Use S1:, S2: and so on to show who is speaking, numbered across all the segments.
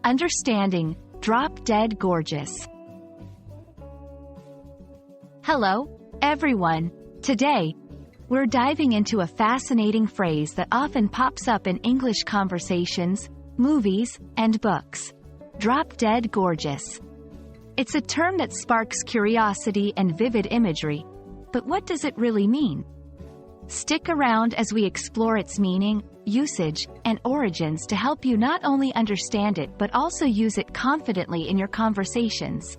S1: Understanding drop-dead gorgeous. Hello, everyone. Today, we're diving into a fascinating phrase that often pops up in English conversations, movies, and books. Drop-dead gorgeous. It's a term that sparks curiosity and vivid imagery, but what does it really mean? Stick around as we explore its meaning, usage, and origins to help you not only understand it but also use it confidently in your conversations.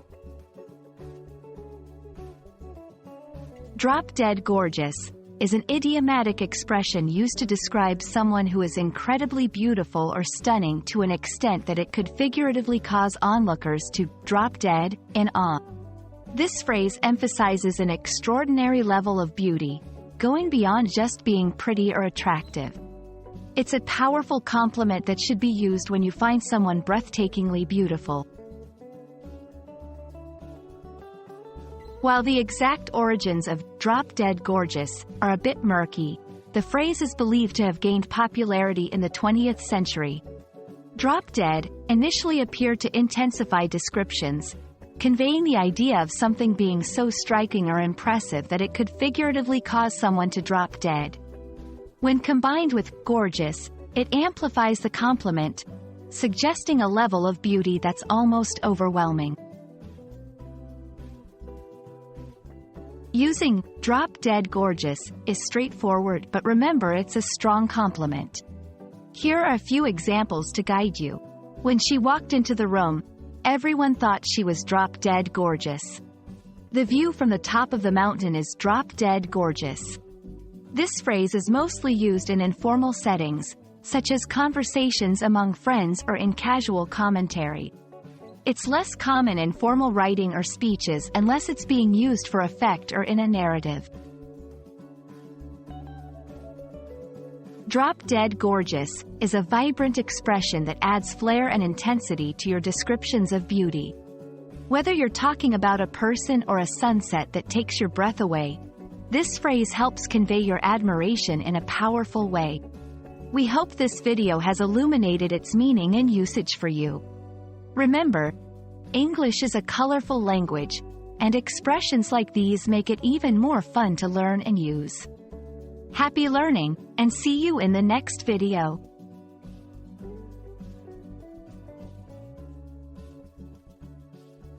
S1: Drop-dead gorgeous is an idiomatic expression used to describe someone who is incredibly beautiful or stunning to an extent that it could figuratively cause onlookers to drop dead in awe. This phrase emphasizes an extraordinary level of beauty, going beyond just being pretty or attractive. It's a powerful compliment that should be used when you find someone breathtakingly beautiful. While the exact origins of drop-dead gorgeous are a bit murky, the phrase is believed to have gained popularity in the 20th century. Drop-dead initially appeared to intensify descriptions, conveying the idea of something being so striking or impressive that it could figuratively cause someone to drop dead. When combined with gorgeous, it amplifies the compliment, suggesting a level of beauty that's almost overwhelming. Using drop-dead gorgeous is straightforward, but remember it's a strong compliment. Here are a few examples to guide you. When she walked into the room, everyone thought she was drop-dead gorgeous. The view from the top of the mountain is drop-dead gorgeous. This phrase is mostly used in informal settings, such as conversations among friends or in casual commentary. It's less common in formal writing or speeches unless it's being used for effect or in a narrative. Drop-dead gorgeous is a vibrant expression that adds flair and intensity to your descriptions of beauty. Whether you're talking about a person or a sunset that takes your breath away, this phrase helps convey your admiration in a powerful way. We hope this video has illuminated its meaning and usage for you. Remember, English is a colorful language, and expressions like these make it even more fun to learn and use. Happy learning, and see you in the next video.